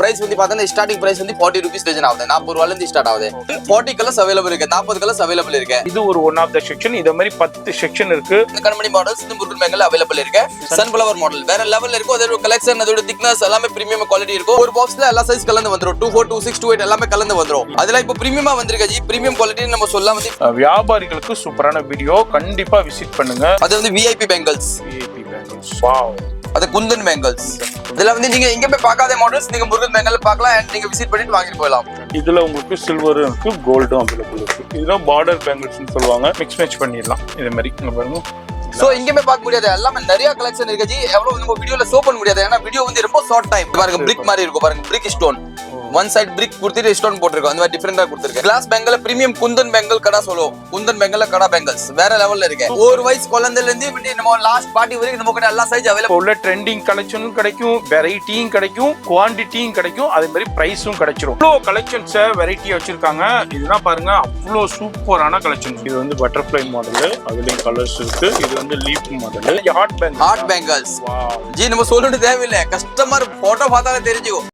Price வந்து பார்த்தா starting price வந்து 40 rupees டஜன் ஆகுது. 40 ரூபாயில இருந்து ஸ்டார்ட் ஆகுது. 40 கலர்ஸ் அவைலபிள் இருக்கு, 40 கலர்ஸ் அவைலபிள் இருக்கு. இது ஒரு ஒன் ஆஃப் த செக்ஷன். இத மாதிரி 10 செக்ஷன் இருக்கு. கண்மணி மாடல்ஸ் இந்த முருகன் பேங்கல் அவைலபிள் இருக்கு. சன்ஃப்ளவர் மாடல் வேற லெவல்ல இருக்கும். அதோட கலெக்ஷன் அதோட திக்னஸ் எல்லாமே பிரீமியம் குவாலிட்டி இருக்கும். ஒரு பாக்ஸ்ல எல்லா சைஸ் கலந்து வந்துரும். 24, 26, 28 எல்லாமே கலந்து வந்துரும். அதெல்லாம் இப்போ பிரீமியமா வந்திருக்கு ஜி. பிரீமியம் குவாலிட்டி நம்ம சொல்லலாம் வந்து வியாபாரிகளுக்கு சூப்பரான வீடியோ, கண்டிப்பா விசிட் பண்ணுங்க. அது வந்து விஐபி பேங்கல்ஸ். வாவ், அது குந்தன் பேங்கல்ஸ். இதுல வந்து நீங்க எங்க போய் பார்க்காத மாடல்ஸ் நீங்க முருகன் பேங்கல் பார்க்கலாம் அண்ட் நீங்க விசிட் பண்ணிட்டு வாங்கிட்டு போகலாம். இதுல உங்களுக்கு சில்வரும் இருக்கு, கோல்டும் அவைலபிள் இருக்கு. இதெல்லாம் பார்டர் பேங்கிள்ஸ்னு சொல்லுவாங்க. மிக்ஸ் மேட்ச் பண்ணிடலாம் இதே மாதிரி. பாருங்க, சோ இங்கமே பார்க்க முடியாது, எல்லாமே நிறைய கலெக்ஷன் இருக்கு ஜி. எவ்வளவு நம்ம வீடியோல ஷோ பண்ண முடியாது, ஏன்னா வீடியோ வந்து ரொம்ப ஷார்ட் டைம். பாருங்க பிரிக் மாதிரி இருக்கும், பாருங்க பிரிக் ஸ்டோன், ஒன் சைடு பிரிக் கொடுத்துட்டு ஸ்டோன் போட்டுருக்கோம். அந்த மாதிரி டிஃபரெண்டா கொடுத்துருக்கேன். கிளாஸ் பேங்கல்ல பிரீமியம் குந்தன் பேங்கல் கடா சொல்லுவோம். குந்தன் பேங்கல்ல கடா பேங்கல்ஸ் வேற லெவல்ல இருக்கு. ஒரு வயசு குழந்தைல இருந்து நம்ம லாஸ்ட் பார்ட்டி வரைக்கும் நம்ம கிட்ட எல்லா சைஸ் அவைலபிள். உள்ள ட்ரெண்டிங் கலெக்ஷனும் கிடைக்கும், வெரைட்டியும் கிடைக்கும், குவாண்டிட்டியும் கிடைக்கும், அதே மாதிரி பிரைஸும் கிடைச்சிரும். இவ்வளோ கலெக்ஷன்ஸ் வெரைட்டியா வச்சிருக்காங்க. இதெல்லாம் பாருங்க, அவ்வளோ சூப்பரான கலெக்ஷன். இது வந்து பட்டர்ஃப்ளை மாடல், அதுலயும் கலர்ஸ் இருக்கு. இது வந்து லீப் மாடல், ஹார்ட் பேங்கல்ஸ். ஜி நம்ம சொல்லணும் தேவையில்லை, கஸ்டமர் போட்டோ பார்த்தாலே தெரிஞ்சுக்கும்.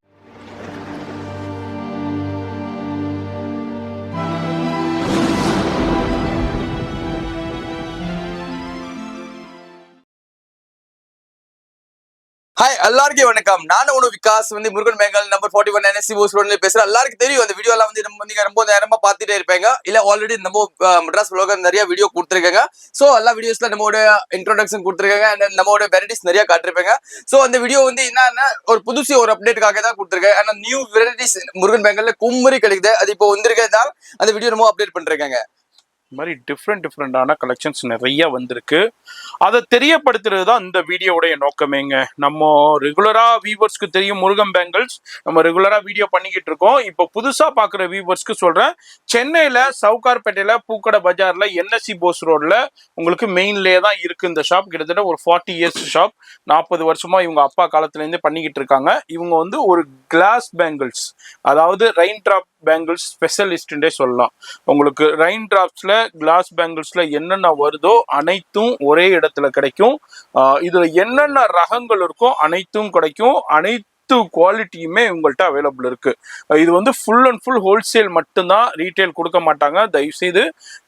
ஹாய், எல்லாருக்கும் வணக்கம். நானும் உணவு விகாஸ் வந்து Murugan bangle number 41 NSC Bose ரோட்ல பேசுறேன். எல்லாருக்கும் தெரியும் அந்த வீடியோலாம் வந்து நீங்க ரொம்ப நேரமா பார்த்துட்டே இருப்பீங்க. இல்ல ஆல்ரெடி நம்ம மெட்ராஸ் வ்ளாகர் நிறைய வீடியோ கொடுத்துருக்காங்க. சோ எல்லா வீடியோஸ்ல நம்மளோட இன்ட்ரோடக்ஷன் கொடுத்துருக்காங்க அண்ட் நம்மளோட வெரைட்டிஸ் நிறைய காட்டிருப்பாங்க. சோ அந்த வீடியோ வந்து என்னன்னா ஒரு புதுசு ஒரு அப்டேட்டுக்காக தான் கொடுத்துருக்கேன். ஆனா நியூ வெரைட்டிஸ் முருகன் பேங்கல்ல கும்மரி கிடைக்குது. அது இப்போ வந்திருக்கதால அந்த வீடியோ நம்ம அப்டேட் பண்ணிருக்காங்க. இந்த மாதிரி டிஃப்ரெண்டான கலெக்ஷன்ஸ் நிறைய வந்திருக்கு. அதை தெரியப்படுத்துறது தான் இந்த வீடியோடைய நோக்கமேங்க. நம்ம ரெகுலரா வியூவர்ஸ்க்கு தெரியும் முருகன் பேங்கிள்ஸ், நம்ம ரெகுலரா வீடியோ பண்ணிக்கிட்டு இருக்கோம். இப்போ புதுசா பாக்குற வியூவர்ஸ்க்கு சொல்றேன், சென்னையில சவுகார்பேட்டையில பூக்கடை பஜார்ல NSC போஸ் ரோட்ல உங்களுக்கு மெயின்லயே தான் இருக்கு இந்த ஷாப். கிட்டத்தட்ட ஒரு 40 இயர்ஸ் ஷாப். 40 வருஷமா இவங்க அப்பா காலத்துல இருந்தே பண்ணிக்கிட்டு இருக்காங்க. இவங்க வந்து ஒரு கிளாஸ் பேங்கிள்ஸ், அதாவது ரெயின் டிராப் பேங்கிள்ஸ் ஸ்பெஷலிஸ்டே சொல்லலாம். உங்களுக்கு ரெயின் டிராப்ஸ்ல கிளாஸ் பேங்கிள்ஸ்ல என்னென்ன வருதோ அனைத்தும் ஒரே இடத்துல கிடைக்கும். இதுல என்னென்ன ரகங்கள் இருக்கோ அனைத்தும் கிடைக்கும். அனைத்து குவாலிட்டியுமே உங்கள்கிட்ட அவைலபிள் இருக்கு. இது வந்து ஃபுல் அண்ட் ஃபுல் ஹோல்சேல் மட்டும்தான், ரீட்டைல் கொடுக்க மாட்டாங்க. தயவு செய்து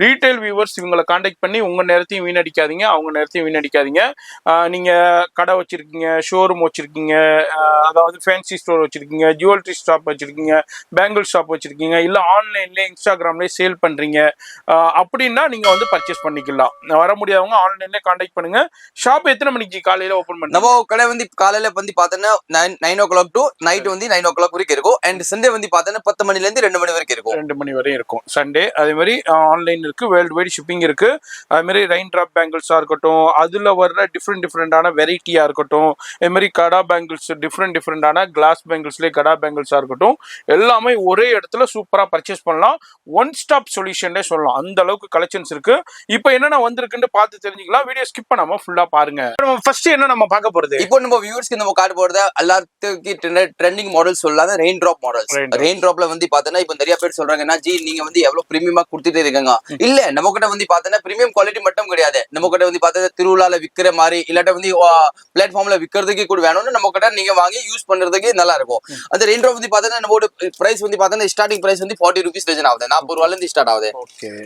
ரீட்டைல் வியூவர்ஸ் இவங்களை கான்டாக்ட் பண்ணி உங்க நேரத்தையும் வீணடிக்காதீங்க, அவங்க நேரத்தையும் வீணடிக்காதீங்க. நீங்க கடை வச்சிருக்கீங்க, ஷோரூம் வச்சிருக்கீங்க, அதாவது ஃபேன்சி ஸ்டோர் வச்சிருக்கீங்க, ஜுவல்லரி ஷாப் வச்சிருக்கீங்க, பேங்கிள் ஷாப் வச்சிருக்கீங்க, இல்ல ஆன்லைன்ல இன்ஸ்டாகிராம்லேயே சேல் பண்றீங்க அப்படின்னா நீங்க வந்து பர்ச்சேஸ் பண்ணிக்கலாம். வர முடியாதவங்க ஆன்லைன்ல கான்டாக்ட் பண்ணுங்க. ஷாப் எத்தனை மணிக்கு காலையில ஓபன் பண்ணுங்க? நம்ம கடை வந்து காலையில வந்து பார்த்தோன்னா 9 o'clock to நைட் வந்து 9 o'clock வரைக்கும் இருக்கும். அண்ட் சண்டே வந்து பார்த்தோன்னா 10 மணில இருந்து 2 மணி வரைக்கும் இருக்கும். 2 மணி வரையும் இருக்கும் சண்டே. அதே மாதிரி ஆன்லைன் இருக்கு, வேர்ல்டு வைட் ஷிப்பிங் இருக்கு. அதே மாதிரி ரெயின் டிராப் பேங்கிள்ஸா இருக்கட்டும், அதுல வர்ற டிஃப்ரெண்டான வெரைட்டியா இருக்கட்டும், அதே மாதிரி கடா பேங்கிள்ஸ், டிஃப்ரெண்டான கிளாஸ் பேங்கிள்ஸ்லேயே கடா பேங்கிள்ஸா இருக்கட்டும், எல்லாமே ஒரே இடத்துல சூப்பரா பர்ச்சேஸ் பண்ணலாம். ஒன் ஸ்டாப் சொல்யூஷன்லே சொல்லலாம், அந்த அளவுக்கு கலெக்ஷன்ஸ் இருக்கு. இப்போ என்னென்ன வந்திருக்குன்னு பார்த்து தெரிஞ்சுக்கலாம். வீடியோ ஸ்கிப் பண்ணாம ஃபுல்லா பாருங்க. ஃபர்ஸ்ட் என்ன நம்ம பார்க்க போறது, இப்போ நம்ம வியூவர்ஸ்க்கு நம்ம காட்ட போறது எல்லாத்துக்கும் ட்ரெண்டிங் மாடல் சொல்லலாம், ரெயின் டிராப் மாடல்ஸ். ரெயின் டிராப்ல வந்து பார்த்தோன்னா இப்போ நிறைய பேர் சொல்றாங்கன்னா, ஜி நீங்க வந்து எவ்வளவு பிரீமியமா கொடுத்துட்டே இருக்கீங்க. இல்ல, நம்ம கிட்ட வந்து பார்த்தோன்னா பிரீமியம் குவாலிட்டி மட்டும் கிடையாது. நம்ம கிட்ட வந்து பார்த்தா திருவிழால விற்கிற மாதிரி இல்லாட்ட வந்து பிளாட்ஃபார்ம்ல விற்கிறதுக்கு கூட வேணும்னு நம்ம கிட்ட நீங்க வாங்கி யூஸ் பண்றதுக்கு நல்லா இருக்கும். அந்த ரெயின் டிராப் வந்து பார்த்தோன்னா நம்மளோட பிரைஸ் வந்து பார்த்தோன்னா ஸ்டார்டிங் பிரைஸ் வந்து 40 rupees டஜன் ஆகுது. 40 ரூபாயில இருந்து ஸ்டார்ட் ஆகுது.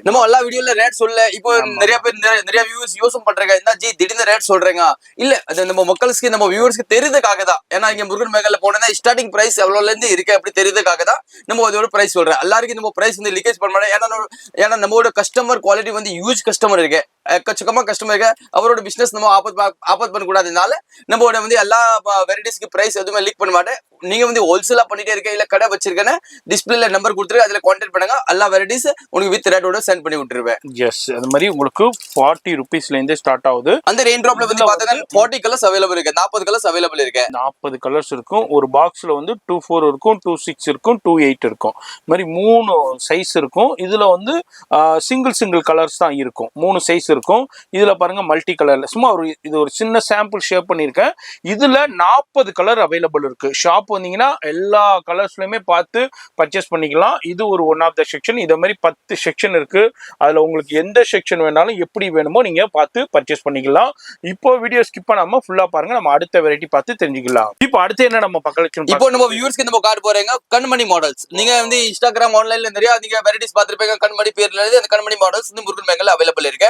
நம்ம எல்லா வீடியோல ரேட் சொல்ல இப்போ நிறைய பேர் நிறைய வியூவர்ஸ் யூஸும் பண்றாங்க. என்ன ஜி திடீர்னு ரேட் சொல்றேங்க? இல்ல, அது நம்ம மக்களுக்கு நம்ம வியூவர்ஸ்க்கு தெரியுதுக்காக தான். ஏன்னா இங்க முருகன் பேங்கல்ல போனா ஸ்டார்டிங் பிரைஸ் எவ்வளவுல இருந்து இருக்கு அப்படி தெரியுதுக்காக தான் நம்ம அதோட பிரைஸ் சொல்றேன். எல்லாருக்கும் நம்ம பிரைஸ் வந்து லீக்கேஜ் பண்ண மாட்டோம். ஏன்னா நம்மளோட கஸ்டமர் குவாலிட்டி வந்து ஹியூஜ் கஸ்டமர் இருக்கு, எக்கச்சக்கமா கஸ்டமர் இருக்கு. அவரோட பிசினஸ் நம்ம ஆபத் பண்ண கூடாதுனால நம்மளோட வந்து எல்லா வெரைட்டிஸ்க்கு பிரைஸ் எதுவுமே லீக் பண்ண மாட்டேன். நீங்க வந்து ஹோல்சேலா பண்ணிட்டே இருக்க, இல்ல கடை வச்சிருக்கேன்னு டிஸ்பிளேல நம்பர் கொடுத்துரு, அதுல கான்டாக்ட் பண்ணுங்க. எல்லா வெரைட்டிஸ் உங்களுக்கு வித் ரேட்டோட சென்ட் பண்ணி விட்டுருவேன். எஸ், அது மாதிரி உங்களுக்கு 40 rupeesல இருந்தே ஸ்டார்ட் ஆகுது. அந்த ரெயின் டிராப்ல வந்து பாத்தீங்கன்னா 40 கலர்ஸ் அவைலபிள் இருக்கு, 40 கலர்ஸ் அவைலபிள் இருக்கு. 40 கலர்ஸ் இருக்கும். ஒரு பாக்ஸ்ல வந்து 24 இருக்கும், 26 இருக்கும், 28 இருக்கும். இந்த மாதிரி 3 சைஸ் இருக்கும். இதுல வந்து சிங்கிள் கலர்ஸ் தான் இருக்கும். 3 சைஸ் இருக்கும். இதுல பாருங்க மல்டி கலர்ல சும்மா இது ஒரு சின்ன சாம்பிள் ஷேப் பண்ணியிருக்கேன். இதுல 40 கலர் அவைலபிள் இருக்கு. ஷாப் வந்தீங்கன்னா எல்லா கலர்ஸ்லயுமே பார்த்து பர்ச்சேஸ் பண்ணிக்கலாம். இது ஒரு ஒன் ஆஃப் த செக்ஷன். இதே மாதிரி 10 செக்ஷன் இருக்கு. அதுல உங்களுக்கு எந்த செக்ஷன் வேணாலும் எப்படி வேணுமோ நீங்க பார்த்து பர்ச்சேஸ் பண்ணிக்கலாம். இப்போ வீடியோ ஸ்கிப் பண்ணாம ஃபுல்லா பாருங்க. நம்ம அடுத்த வெரைட்டி பார்த்து தெரிஞ்சுக்கலாம். இப்போ அடுத்து என்ன நம்ம பக்கம் இப்போ நம்ம வியூவர்ஸ்க்கு நம்ம கார்டு போறேங்க கண்மணி மாடல்ஸ். நீங்க வந்து இன்ஸ்டாகிராம் ஆன்லைன்ல நிறைய நீங்க வெரைட்டிஸ் பார்த்திருப்பீங்க. கண்மணி பேர்ல இருந்து அந்த கண்மணி மாடல்ஸ் வந்து முருகன் பேங்கல்ல அவைலபிள் இருக்கு.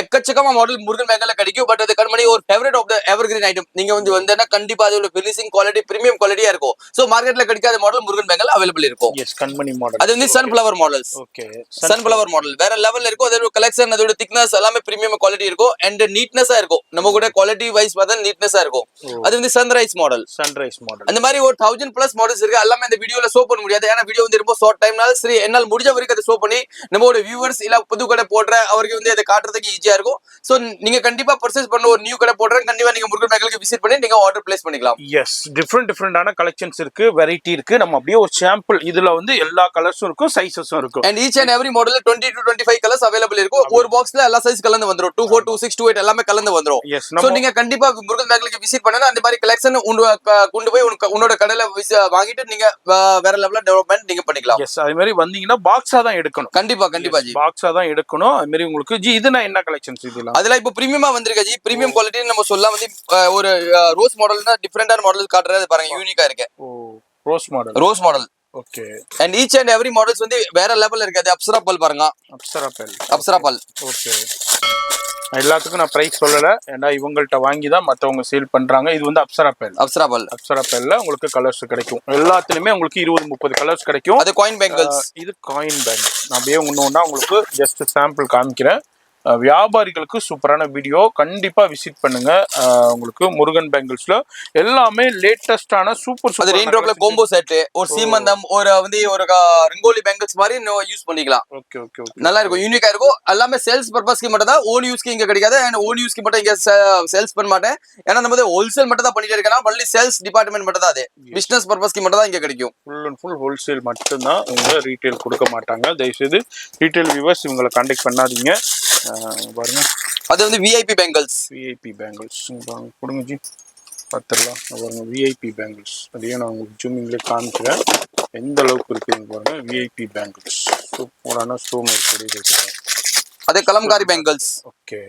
எக்கச்சக்கமா மாடல் முருகன் பேங்கல்ல கிடைக்கும். பட் அது கண்மணி ஒரு favourite of the evergreen item. நீங்க வந்து வந்தா கண்டிப்பா அதோட ஃபினிஷிங் குவாலிட்டி பிரீமியம் குவாலிட்டியா இருக்கும். சோ மார்க்கெட்ல கிடைக்காத மாடல் முருகன் பேங்கல்ல அவைலபிள் இருக்கும். எஸ் கண்மணி மாடல். அது வந்து sunflower models. Okay sunflower model வேற லெவல்ல இருக்கும். அதோட கலெக்ஷன் அதோட திக்னஸ் எல்லாமே பிரீமியம் குவாலிட்டி இருக்கும். அண்ட் நீட்னஸா இருக்கும். நம்ம கூட குவாலிட்டி வைஸ் பார்த்தா நீட்னஸா இருக்கும். அது வந்து சன்ரைஸ் மாடல். அந்த மாதிரி ஒரு 1000+ மாடல்ஸ் இருக்கு. எல்லாமே இந்த வீடியோல ஷோ பண்ண முடியாது. ஏன்னா வீடியோ வந்து ரொம்ப ஷார்ட் டைம்னால சரி என்னால் முடிஞ்ச வரைக்கும் அதை ஷோ பண்ணி நம்மளோட வியூவர்ஸ் இல்ல புது கடை போடுற அவருக்கு வந்து அதை காட்டுறதுக்கு ஈஸியா இருக்கும். சோ நீங்க கண்டிப்பா பர்ச்சேஸ் பண்ண ஒரு நியூ கடை போடுறேன் கண்டிப்பா நீங்க முருகன் பேங்கலுக்கு விசிட் பண்ணி நீங்க ஆர்டர் பிளேஸ் பண்ணிக்கலாம். எஸ் டிஃபரெண்டான கலெக்ஷன்ஸ் இருக்கு, வெரைட்டி இருக்கு. நம்ம அப்படியே ஒரு சாம்பிள் இதுல வந்து எல்லா கலர்ஸும் இருக்கும், சைஸஸும் இருக்கும். அண்ட் ஈச் அண்ட் எவரி மாடல்ல 20 to 25 கலர்ஸ் அவைலபிள் இருக்கும். ஒரு பாக்ஸ்ல எல்லா சைஸ் கலந்து வந்துரும். 24, 26, 28 எல்லாமே கலந்து வந்துரும். சோ நீங்க கண்டிப்பா முருகன் பேங்கலுக்கு விசிட் பண்ணா அந்த மாதிரி கலெக்ஷன் கொண்டு போய் உன்னோட கடையில வாங்கிட்டு நீங்க வேற லெவல்ல டெவலப்மென்ட் நீங்க பண்ணிக்கலாம். எஸ் அதே மாதிரி வந்தீங்கன்னா பாக்ஸா தான் எடுக்கணும். கண்டிப்பா ஜி பாக்ஸா தான் எடுக்கணும். அது மாதிரி உங்களுக்கு ஜி இதுனா என்ன கலெக்ஷன்ஸ் இதெல்லாம்? அதுல இப்போ பிரீமியமா வந்திருக்கு ஜி. பிரீமியம் குவாலிட்டி நம்ம சொல்லலாம் வந்து ஒரு ரோஸ் மாடல்னா டிஃபரெண்டான மாடல் காட்டுறது பாருங்க யூனிக்கா இருக்கு. Oh rose model. Okay. And each and every models வந்து வேற லெவல்ல இருக்கு. அது அப்சரா பல் பாருங்க. அப்சரா பல். ஓகே. எல்லாத்துக்கும் நான் பிரைஸ் சொல்லல. ஏன்னா இவங்கள்ட்ட வாங்கி தான் மற்றவங்க சேல் பண்றாங்க. இது வந்து அப்சரா பேல்ல உங்களுக்கு கலர்ஸ் கிடைக்கும். எல்லாத்துலயுமே உங்களுக்கு 20-30 கலர்ஸ் கிடைக்கும். அது காயின் பேங்கிள்ஸ். இது காயின் பேங்கிள். நான் அப்படியே ஒண்ணு உங்களுக்கு ஜஸ்ட் சாம்பிள் காமிக்கிறேன். வியாபாரிகளுக்கு சூப்பரான வீடியோ. கண்டிப்பா விசிட் பண்ணுங்க. உங்களுக்கு முருகன் பேங்கிள்ஸ்ல எல்லாமே லேட்டஸ்டான சூப்பர் ரெயின் ட்ராப்ல கோம்போ செட், ஒரு சீமந்தம், ஒரு வந்து ஒரு ரங்கோலி பேங்கிள்ஸ் மாதிரி யூஸ் பண்ணிக்கலாம். ஓகே நல்லா இருக்கும், யூனிக்கா இருக்கும். எல்லாமே சேல்ஸ் பர்பஸ்க்கு மட்டும் தான். ஓன் யூஸ்க்கு இங்க கிடைக்காது. அண்ட் ஓன் யூஸ்க்கு மட்டும் இங்க சேல்ஸ் பண்ண மாட்டேன். ஏன்னா நம்ம ஹோல்சேல் மட்டும் தான் பண்ணிட்டு இருக்கேன். ஒன்லி சேல்ஸ் டிபார்ட்மெண்ட் மட்டும் தான். அது பிசினஸ் பர்பஸ்க்கு மட்டும் தான் இங்க கிடைக்கும். ஃபுல் அண்ட் ஃபுல் ஹோல்சேல் மட்டும் தான். இவங்க ரீட்டைல் கொடுக்க மாட்டாங்க. தயவுசெய்து ரீட்டைல் வியூவர்ஸ் இவங்களை கான்டாக்ட் பண்ணாதீங்க. பாருங்க அது வந்து விஐபி பேங்கிள்ஸ். கொடுங்க ஜி பார்த்துடலாம். பாருங்க விஐபி பேங்கிள்ஸ். அதையே நான் உங்களுக்கு ஜூமிங்லேயே காமிக்கிறேன் எந்த அளவுக்கு இருக்குதுன்னு பாருங்க. விஐபி பேங்கிள்ஸ் சூப்பரான ஸ்டோன் இருக்கு. அதே Kalamkari bangles. Okay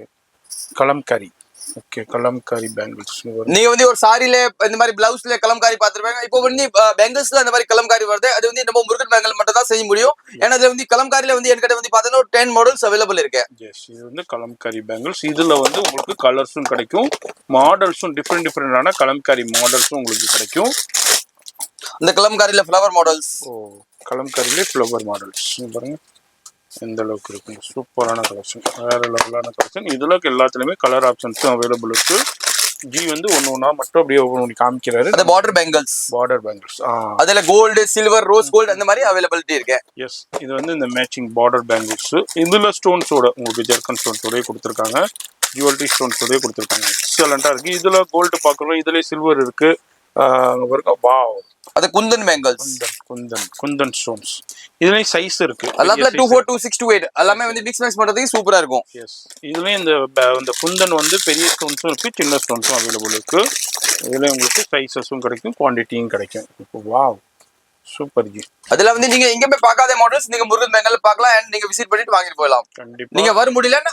Kalamkari bangles. நீங்க வந்து ஒரு சாரில இந்த மாதிரி பிளவுஸ்ல கலம்காரி பாத்துருப்பாங்க. இப்போ வந்து பேங்கிள்ஸ்ல அந்த மாதிரி கலம்காரி வருது. அது வந்து நம்ம முருகன் பேங்கல் மட்டும் தான் செய்ய முடியும். ஏன்னா அதுல வந்து கலம்காரில வந்து என்கிட்ட வந்து பாத்தீங்கன்னா 10 மாடல்ஸ் அவைலபிள் இருக்கு. எஸ் இது வந்து கலம்காரி பேங்கிள்ஸ். இதுல வந்து உங்களுக்கு கலர்ஸும் கிடைக்கும், மாடல்ஸும் டிஃபரெண்டான கலம்காரி மாடல்ஸும் உங்களுக்கு கிடைக்கும். இந்த கலம்காரில ஃப்ளவர் மாடல்ஸ். கலம்காரில ஃப்ளவர் மாடல்ஸ் பாருங்க எந்த அளவுக்கு இருக்கு. சூப்பரான கலெக்ஷன், வேற லெவலான கலெக்ஷன். இதுல எல்லாத்துலயுமே கலர் ஆப்ஷன்ஸும் அவைலபிள் இருக்கு. ஜி வந்து ஒன்னா மட்டும் அப்படியே ஒவ்வொரு காமிக்கிறாரு. அது பார்டர் பேங்கிள்ஸ். அதுல கோல்டு, சில்வர், ரோஸ் கோல்டு அந்த மாதிரி அவைலபிலிட்டி இருக்கு. எஸ் இது வந்து இந்த மேட்சிங் பார்டர் பேங்கிள்ஸ். இதுல ஸ்டோன்ஸோட உங்களுக்கு ஜெர்கன் ஸ்டோன்ஸோடய கொடுத்துருக்காங்க, ஜுவல்லரி ஸ்டோன்ஸோடய கொடுத்துருக்காங்க. எக்ஸலண்டா இருக்கு. இதுல கோல்டு பாக்குறோம், இதுல சில்வர் இருக்கு. வாவ் அது குந்தன் பேங்கிள்ஸ். குந்தன் ஸ்டோன்ஸ். இதுலயும் சைஸ் இருக்கு. எல்லாமே 24, 26, 28 எல்லாமே வந்து மிக்ஸ் மேட்ச் பண்றதுக்கு சூப்பரா இருக்கும். எஸ் இதுலயும் இந்த குந்தன் வந்து பெரிய ஸ்டோன்ஸும் இருக்கு, சின்ன ஸ்டோன்ஸும் அவைலபிள் இருக்கு. இதுல உங்களுக்கு சைஸஸும் கிடைக்கும், குவான்டிட்டியும் கிடைக்கும். Wow super G. அதுல வந்து நீங்க எங்கேயுமே பார்க்காத மாடல்ஸ் நீங்க முருகன் பேங்கல்ல பார்க்கலாம். அண்ட் நீங்க விசிட் பண்ணிட்டு வாங்கிட்டு போகலாம். கண்டிப்பா. நீங்க வர முடியலன்னா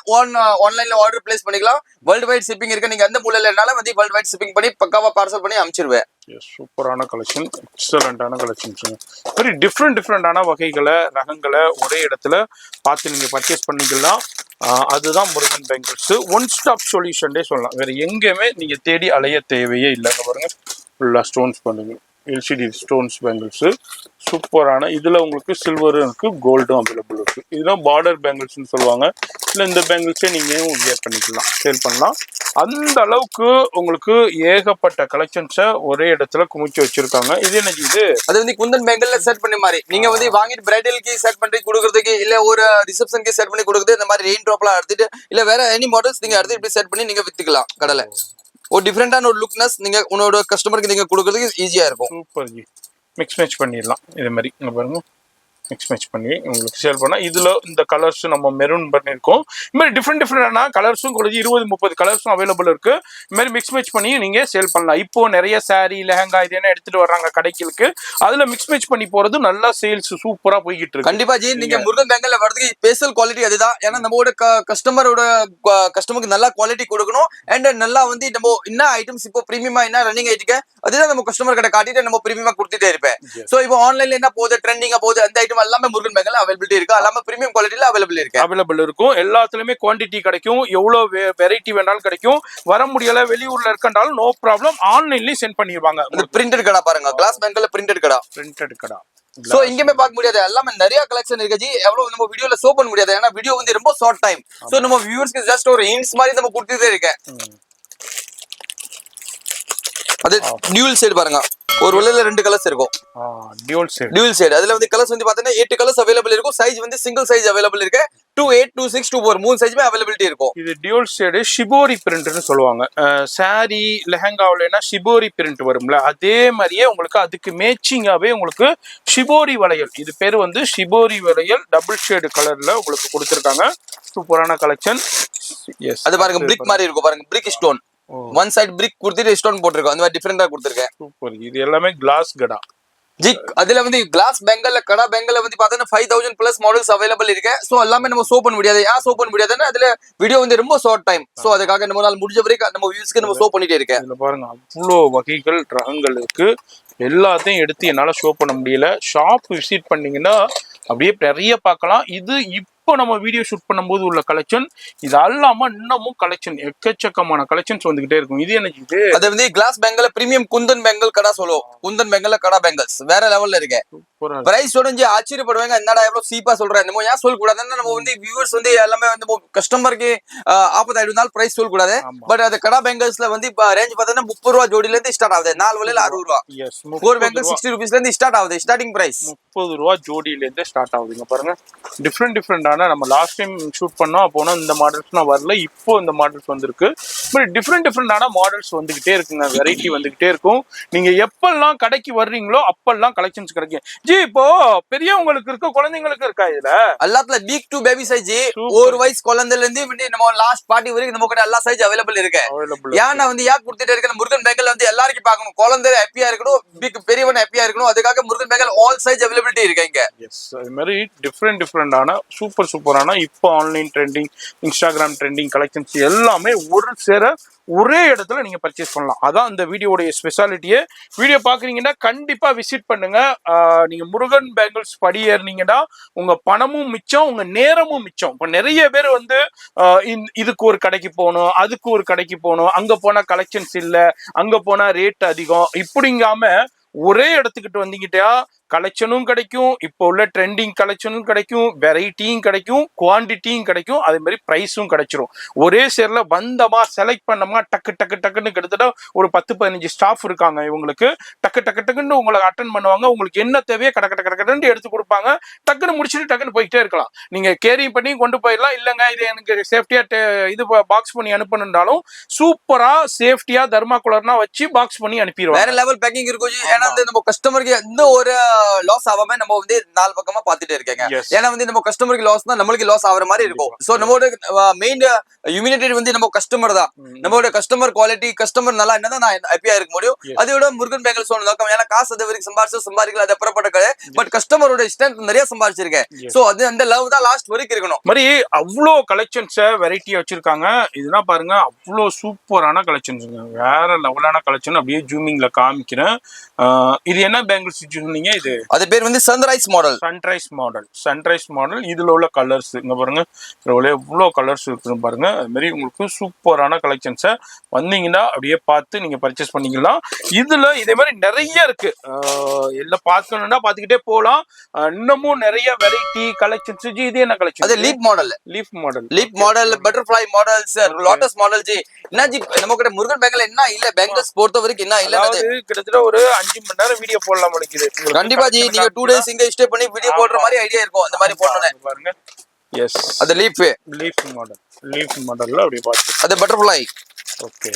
ஆன்லைன்ல ஆர்டர் பிளேஸ் பண்ணிக்கலாம். வேர்ல்டு வைட் ஷிப்பிங் இருக்கு. நீங்க எந்த மூலையில இருந்தாலும் வந்து வேர்ல்டு வைட் ஷிப்பிங் பண்ணி பக்காவா பார்சல் பண்ணி அனுப்பிச்சிருவேன். சூப்பரான கலெக்ஷன், எக்ஸலண்டான கலெக்ஷன்ஸ். வெரி டிஃப்ரெண்டான வகைகளை, ரகங்களை ஒரே இடத்துல பார்த்து நீங்க பர்ச்சேஸ் பண்ணிக்கலாம். அதுதான் முருகன் பேங்கிள்ஸ் ஒன் ஸ்டாப் சொல்யூஷன்டே சொல்லலாம். வேற எங்கேயுமே நீங்க தேடி அலைய தேவையே இல்லைங்க. பாருங்க ஃபுல்லா ஸ்டோன்ஸ் பண்ணுங்க, எல்சிடி ஸ்டோன்ஸ் பேங்கிள்ஸ் சூப்பரான. இதுல உங்களுக்கு சில்வரும் இருக்கு, கோல்டும் அவைலபிள் இருக்கு. இதெல்லாம் பார்டர் பேங்கிள்ஸ்னு சொல்லுவாங்க. இல்லை இந்த பேங்கிள்ஸே நீங்க வியர் பண்ணிக்கலாம், சேல் பண்ணலாம். அந்த அளவுக்கு உங்களுக்கு ஏகப்பட்ட கலெக்ஷன்ஸை ஒரே இடத்துல குமிச்சு வச்சிருக்காங்க. இது என்ன இது? அது வந்து குந்தன் பேங்கிள்ல செட் பண்ண மாதிரி நீங்க வந்து வாங்கிட்டு பிரைடலுக்கு செட் பண்ணி கொடுக்கறதுக்கு, இல்ல ஒரு ரிசப்ஷனுக்கு செட் பண்ணி கொடுக்குறது. இந்த மாதிரி ரெயின் ட்ராப்லாம் எடுத்துட்டு இல்ல வேற எனி மாடல்ஸ் நீங்க எடுத்து இப்படி செட் பண்ணி நீங்க வித்துக்கலாம் கடையில. ஒரு டிஃபரெண்டான ஒரு லுக்னஸ் நீங்க உன்னோட கஸ்டமருக்கு நீங்க கொடுக்கறதுக்கு ஈஸியா இருக்கும். Super G. மிக்ஸ் மேட்ச் பண்ணிடலாம். இதே மாதிரி இங்க பாருங்க மிக்ஸ் மேட்ச் பண்ணி உங்களுக்கு சேல் பண்ணா இதுல இந்த கலர்ஸ் நம்ம மெரூன் பண்ணிருக்கோம். இந்த மாதிரி டிஃப்ரெண்டான கலர்ஸும் உங்களுக்கு 20-30 கலர்ஸும் அவைலபிள் இருக்கு. இந்த மாதிரி மிக்ஸ் மேட்ச் பண்ணி நீங்க சேல் பண்ணலாம். இப்போ நிறைய சாரி லெஹங்கா இது என்ன எடுத்துட்டு வர்றாங்க கடைகளுக்கு, அதுல மிக்ஸ் மேட்ச் பண்ணி போறது நல்லா சேல்ஸ் சூப்பரா போய்கிட்டு இருக்கு. கண்டிப்பா ஜி, நீங்க முருகன் பேங்கல்ல வரதுக்கு ஸ்பெஷல் குவாலிட்டி அதுதான். ஏன்னா நம்மளோட கஸ்டமருக்கு நல்லா குவாலிட்டி கொடுக்கணும். அண்ட் நல்லா வந்து நம்ம என்ன ஐட்டம்ஸ் இப்போ பிரீமியமா என்ன ரன்னிங் ஆயிட்டு அதுதான் நம்ம கஸ்டமர் கிட்ட காட்டிட்டு நம்ம பிரீமியமா கொடுத்துட்டே இருப்பேன். சோ இப்போ ஆன்லைன்ல என்ன போகுது ட்ரெண்டிங்கா போகுது அந்த ஐட்டம் எல்லாமே முருகன் பேங்கல்ல அவைலபிலிட்டி இருக்கு. எல்லாமே பிரீமியம் குவாலிட்டில அவைலபிள் இருக்கும். எல்லாத்துலயுமே குவாண்டிட்டி கிடைக்கும். எவ்வளவு வெரைட்டி வேணாலும் கிடைக்கும். வர முடியல வெளியூர்ல இருக்கண்டாலும் நோ ப்ராப்ளம், ஆன்லைன்லயும் சென்ட் பண்ணிடுவாங்க. பிரிண்டட் கடை பாருங்க, கிளாஸ் பேங்கல்ல பிரிண்டட் கடை. சோ இங்கமே பார்க்க முடியாது, எல்லாமே நிறைய கலெக்ஷன் இருக்கு ஜி. எவ்வளவு நம்ம வீடியோல ஷோ பண்ண முடியாது, ஏன்னா வீடியோ வந்து ரொம்ப ஷார்ட் டைம். சோ நம்ம வியூவர்ஸ்க்கு ஜஸ்ட் ஒரு ஹிண்ட்ஸ் மாதிரி நம்ம கொடுத்துட்டே இருக்கேன். அது டியூல் ஷேட் பாருங்க, ஒரு வெள்ளையில 2 கலர்ஸ் இருக்கும். டியூல் ஷேட் அதுல வந்து கலர்ஸ் வந்து பாத்தீங்கன்னா 8 கலர்ஸ் அவைலபிள் இருக்கும். சைஸ் வந்து சிங்கிள் சைஸ் அவைலபிள் இருக்கு. 28, 26, 24 மூணு சைஸ்மே அவைலபிலிட்டி இருக்கும். இது டியூல் ஷேடு ஷிபோரி பிரிண்ட்னு சொல்லுவாங்க. சாரி லெஹங்காவிலனா ஷிபோரி பிரிண்ட் வரும்ல, அதே மாதிரியே உங்களுக்கு அதுக்கு மேட்சிங்காவே உங்களுக்கு ஷிபோரி வளையல், இது பேர் வந்து ஷிபோரி வளையல் டபுள் ஷேடு கலர்ல உங்களுக்கு கொடுத்துருக்காங்க. சூப்பரான கலெக்ஷன். எஸ், அது பாருங்க பிரிக் மாதிரி இருக்கும் பாருங்க, பிரிக் ஸ்டோன். ஒன் சைடு பிரிக் கொடுத்துட்டு ஸ்டோன் போட்டுருக்கோம். அந்த மாதிரி டிஃபரெண்டா கொடுத்துருக்கேன். சூப்பர். இது எல்லாமே கிளாஸ் கடா ஜி. அதுல வந்து கிளாஸ் பெங்கல்ல கடா பெங்கல்ல வந்து பாத்தீங்கன்னா 5000 பிளஸ் மாடல்ஸ் அவைலபிள் இருக்கு. சோ எல்லாமே நம்ம ஷோ பண்ண முடியாது. ஏன் ஷோ பண்ண முடியாதுன்னா அதுல வீடியோ வந்து ரொம்ப ஷார்ட் டைம். சோ அதுக்காக நம்ம நாள் முடிஞ்ச வரைக்கும் நம்ம வியூஸ்க்கு நம்ம ஷோ பண்ணிட்டே இருக்கேன். இதுல பாருங்க அவ்வளோ வகைகள் ரகங்கள் இருக்கு. எல்லாத்தையும் எடுத்து என்னால ஷோ பண்ண முடியல. ஷாப் விசிட் பண்ணீங்கன்னா அப்படியே நிறைய பார்க்கலாம். இது இப்போ நம்ம வீடியோ ஷூட் பண்ணும்போது உள்ள கலெக்ஷன். இது அல்லாம இன்னமும் கலெக்ஷன் எக்கச்சக்கமான கலெக்ஷன்ஸ் வந்துகிட்டே இருக்கும். இது என்ன இது? அது வந்து கிளாஸ் பெங்கல்ல பிரீமியம் குந்தன் பெங்கல் கடா சொல்லுவோம். குந்தன் பெங்கல்ல கடா பெங்கல்ஸ் வேற லெவல்ல இருக்கு. பிரைஸ் உடஞ்சி ஆச்சரியப்படுவாங்க, என்னடா எவ்வளவு சீப்பா சொல்றேன். நம்ம ஏன் சொல்ல கூடாதுன்னா நம்ம வந்து வியூவர்ஸ் வந்து எல்லாமே வந்து கஸ்டமருக்கு ஆபத்தாயிடுனாலும் பிரைஸ் சொல்ல கூடாது. பட் அது கடா பெங்கல்ஸ்ல வந்து இப்ப ரேஞ்ச் பார்த்தீங்கன்னா 30 ரூபா ஜோடியில இருந்து ஸ்டார்ட் ஆகுது. 4 வலையில 60 ரூபா. 4 பெங்கல் 60 rupeesல இருந்து ஸ்டார்ட் ஆகுது. ஸ்டார்டிங் பிரைஸ் 30 ரூபா ஜோடியில இருந்து ஸ்டார்ட் ஆகுதுங்க. பாருங்க டிஃப்ரெண்டான நம்ம லாஸ்ட் டைம் ஷூட் பண்ணோம் அப்போனா இந்த மாடல்ஸ்லாம் வரல. இப்போ இந்த மாடல்ஸ் வந்திருக்கு. பட் டிஃப்ரெண்டான மாடல்ஸ் வந்துகிட்டே இருக்குங்க. வெரைட்டி வந்துகிட்டே இருக்கும். நீங்க எப்பெல்லாம் கடைக்கு வர்றீங்களோ அப்பெல்லாம் கலெக்ஷன்ஸ் கிடைக்கும். ஜி இப்போ பெரியவங்களுக்கு இருக்க குழந்தைங்களுக்கு இருக்கா இதுல? எல்லாத்துல பிக் டு பேபி சைஸ். ஒரு வயசு குழந்தைல இருந்து நம்ம லாஸ்ட் பார்ட்டி வரைக்கும் நம்ம கிட்ட எல்லா சைஸ் அவைலபிள் இருக்கு. ஏன்னா வந்து யார் கொடுத்துட்டே இருக்க முருகன் பேங்கல் வந்து எல்லாருக்கும் பார்க்கணும். குழந்தை ஹாப்பியா இருக்கணும், பிக் பெரியவன் ஹாப்பியா இருக்கணும். அதுக்காக Murugan bangle all size availability இருக்கு இங்க. எஸ், அது மாதிரி டிஃப்ரெண்டான சூப்பரான இப்போ online trending, Instagram trending collections எல்லாமே ஒரு சேர ஒரே இடத்துல நீங்க பர்ச்சேஸ் பண்ணலாம். அதான் இந்த வீடியோடைய ஸ்பெஷாலிட்டியே. வீடியோ பாக்குறீங்கன்னா கண்டிப்பா விசிட் பண்ணுங்க. நீங்க முருகன் பேங்கிள்ஸ் படி ஏறினீங்கன்னா உங்க பணமும் மிச்சம், உங்க நேரமும் மிச்சம். இப்போ நிறைய பேர் வந்து இதுக்கு ஒரு கடைக்கு போகணும், அதுக்கு ஒரு கடைக்கு போகணும், அங்க போனா கலெக்ஷன்ஸ் இல்லை, அங்க போனா ரேட் அதிகம், இப்படிங்காம ஒரே இடத்துக்கிட்டு வந்தீங்கிட்டா கலெக்ஷனும் கிடைக்கும், இப்போ உள்ள ட்ரெண்டிங் கலெக்ஷனும் கிடைக்கும், வெரைட்டியும் கிடைக்கும், குவான்டிட்டியும் கிடைக்கும், அதே மாதிரி ப்ரைஸும் கிடைச்சிரும். ஒரே சேர்ல வந்தமா செலக்ட் பண்ணமா டக்குன்னு கிட்டத்தட்ட ஒரு 10-15 ஸ்டாஃப் இருக்காங்க. இவங்களுக்கு டக்குன்னு உங்களை அட்டன் பண்ணுவாங்க. உங்களுக்கு என்ன தேவையோ கடக்கட்டு எடுத்து கொடுப்பாங்க. டக்குன்னு முடிச்சுட்டு டக்குன்னு போயிட்டே இருக்கலாம். நீங்க கேரி பண்ணி கொண்டு போயிடலாம். இல்லைங்க இது எனக்கு சேஃப்டியா இது பாக்ஸ் பண்ணி அனுப்பணும்னாலும் சூப்பரா சேஃப்டியா தர்மாகுலர்னா வச்சு பாக்ஸ் பண்ணி அனுப்பிடுவாங்க. வேற லெவல் பேக்கிங் இருக்கும். ஏன்னா நம்ம கஸ்டமருக்கு எந்த ஒரு லாஸ் ஆகாம நம்ம வந்து 4 பக்கமா பாத்துட்டே இருக்கேங்க. ஏன்னா வந்து நம்ம கஸ்டமருக்கு லாஸ் தான் நம்மளுக்கு லாஸ் ஆகிற மாதிரி இருக்கும். சோ நம்மளோட மெயின் இம்யூனிட்டி வந்து நம்ம கஸ்டமர் தான். நம்மளோட கஸ்டமர் குவாலிட்டி, கஸ்டமர் நல்லா என்னதான் நான் ஹாப்பியா இருக்க முடியும். அதோட முருகன் பேங்கல் சொன்ன நோக்கம். ஏன்னா காசு அது வரைக்கும் சம்பாதிக்கல, அது அப்புறப்பட்ட கடை. பட் கஸ்டமரோட ஸ்ட்ரென்த் நிறைய சம்பாதிச்சிருக்கேன். சோ அது அந்த லவ் தான் லாஸ்ட் வரைக்கும் இருக்கணும். மாதிரி அவ்வளோ கலெக்ஷன்ஸ் வெரைட்டியா வச்சிருக்காங்க. இதெல்லாம் பாருங்க அவ்வளோ சூப்பரான கலெக்ஷன்ஸ், வேற லெவலான கலெக்ஷன். அப்படியே ஜூமிங்ல காமிக்கிறேன். இது என்ன பேங்கிள்ஸ் சொன்னீங்க? இது அது பேர் வந்து சன்ரைஸ் மாடல். இதுல உள்ள கலர்ஸ் இங்க பாருங்க, எவ்வளோ கலர்ஸ் இருக்குன்னு பாருங்க. அது மாதிரி உங்களுக்கு சூப்பரான கலெக்ஷன்ஸை வந்தீங்கன்னா அப்படியே பார்த்து நீங்க பர்ச்சேஸ் பண்ணிக்கலாம். இதுல இதே மாதிரி நிறைய இருக்கு. எல்லாம் பார்க்கணும்னா பார்த்துக்கிட்டே போகலாம். இன்னமும் நிறைய வெரைட்டி கலெக்ஷன்ஸ். இது என்ன கலெக்ஷன்? அது leaf model, butterfly models, lotus model. ஜி என்ன ஜி நம்ம கிட்ட முருகன் பேங்கல் என்ன இல்ல, பேங்கிள்ஸ் பொறுத்த வரைக்கும் என்ன இல்ல, கிட்டத்தட்ட ஒரு 5 மணி நேரம் வீடியோ போடலாம் முடிக்குது. கண்டிப்பா ஜி, நீங்க 2 days இங்க ஸ்டே பண்ணி வீடியோ போடுற மாதிரி ஐடியா இருக்கும். அந்த மாதிரி போடணும் பாருங்க. எஸ், அது லீஃப் மாடல்ல அப்படியே பாத்து. அது பட்டர்ஃப்ளை. ஓகே,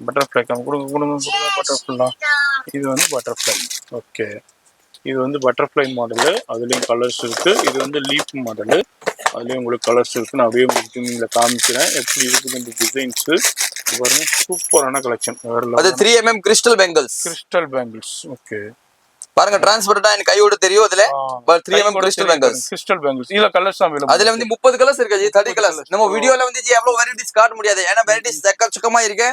பட்டர்ஃப்ளை கொடுங்க. பட்டர்ஃப்ளை இது வந்து பட்டர்ஃப்ளை. ஓகே, இது வந்து பட்டர்ஃப்ளை மாடலு, அதுலேயும் கலர்ஸ் இருக்கு. இது வந்து லீஃப் மாடலு, அதுலேயும் உங்களுக்கு கலர்ஸ் இருக்கு. நான் அப்படியே உங்களுக்கு நீங்கள காமிக்கிறேன் எப்படி இருக்குது இந்த டிசைன்ஸு. பாருங்க சூப்பரான கலெக்ஷன். அது 3mm crystal bangles. Crystal bangles. Okay பாருங்க டிரான்ஸ்பரண்டா எனக்கு கையோட தெரியும் அதுல. 3mm crystal bangles. Crystal bangles இதுல கலர்ஸ் அவைலபிள். அதுல வந்து 30 கலர்ஸ் இருக்கு ஜி, 30 கலர்ஸ். நம்ம வீடியோல வந்து ஜி எவ்வளவு வெரைட்டிஸ் காட்ட முடியாது, ஏன்னா வெரைட்டிஸ் எக்கச்சக்கமா இருக்கு.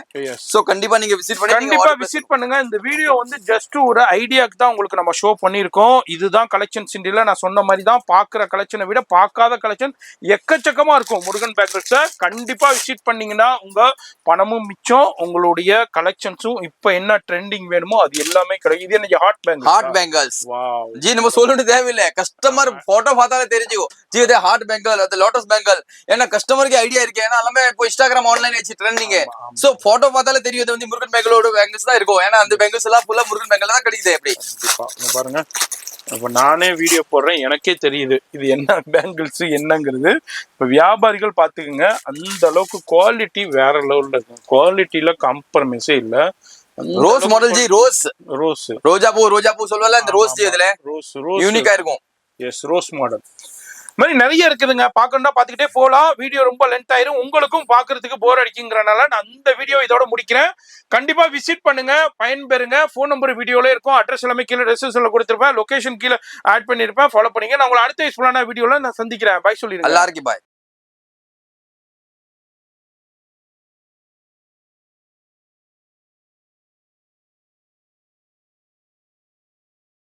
சோ கண்டிப்பா நீங்க விசிட் பண்ணி கண்டிப்பா விசிட் பண்ணுங்க. இந்த வீடியோ வந்து ஜஸ்ட் ஒரு ஐடியாக்கு தான் உங்களுக்கு நம்ம ஷோ பண்ணிருக்கோம். இதுதான் கலெக்ஷன்ஸ் இண்டில நான் சொன்ன மாதிரி தான். பாக்குற கலெக்ஷனை விட பார்க்காத கலெக்ஷன் எக்கச்சக்கமா இருக்கும் முருகன் பேங்கிள்ஸ். கண்டிப்பா விசிட் பண்ணீங்கன்னா உங்க பணமும் மிச்சம், உங்களுடைய கலெக்ஷன்ஸும் இப்ப என்ன ட்ரெண்டிங் வேணுமோ அது எல்லாமே கிடைக்கும். இது என்ன hot bangles. Hot bangles wow G, நம்ம சொல்லணும் தேவையில்லை, கஸ்டமர் போட்டோ பார்த்தாலே தெரிஞ்சுக்கும் ஜி இது ஹார்ட் பேங்கல், அது லோட்டஸ் பேங்கல். ஏன்னா கஸ்டமருக்கு ஐடியா இருக்கு, ஏன்னா எல்லாமே இப்போ இன்ஸ்டாகிராம் ஆன்லைன் வச்சு ட்ரெண்டிங். சோ போட்டோ பார்த்தாலே தெரியும் இது வந்து முருகன் பேங்கலோட பேங்கிள்ஸ் தான் இருக்கும். ஏன்னா அந்த பேங்கிள்ஸ் எல்லாம் ஃபுல்லா முருகன் பேங்கல் தான் கிடைக்குது. எப்படி பாருங்க, இப்ப நானே வீடியோ போடுறேன், எனக்கே தெரியுது இது என்ன பேங்கிள்ஸ் என்னங்கிறது. இப்ப வியாபாரிகள் பாத்துக்கோங்க, அந்த அளவுக்கு குவாலிட்டி வேற லெவல்ல இருக்கும். குவாலிட்டியில காம்ப்ரமைஸே இல்ல. ரோஸ் மாடல் ஜி, ரோஸ் ரோஜா பூ சொல்லுவாங்க இந்த ரோஸ் ஜி, இதுல ரோஸ் யூனிக்கா இருக்கும். எஸ், ரோஸ் மாடல் மாதிரி நிறைய இருக்குதுங்க. பார்க்கணும்னா பார்த்துக்கிட்டே போகலாம். வீடியோ ரொம்ப லென்த் ஆயிரும், உங்களுக்கும் பார்க்கறதுக்கு போர் அடிக்குங்கிறனால நான் அந்த வீடியோ இதோட முடிக்கிறேன். கண்டிப்பா விசிட் பண்ணுங்க, பயன்பெறுங்க. ஃபோன் நம்பர் வீடியோல இருக்கும், அட்ரஸ் எல்லாமே கீழே டிஸ்கிரிப்ஷன்ல கொடுத்துருப்பேன், லொகேஷன் கீழே ஆட் பண்ணிருப்பேன். ஃபாலோ பண்ணீங்க. நான் உங்களை அடுத்த யூஸ்ஃபுல்லான வீடியோல நான் சந்திக்கிறேன். பாய் சொல்லிடுறேன். எல்லாருக்கும் பாய்.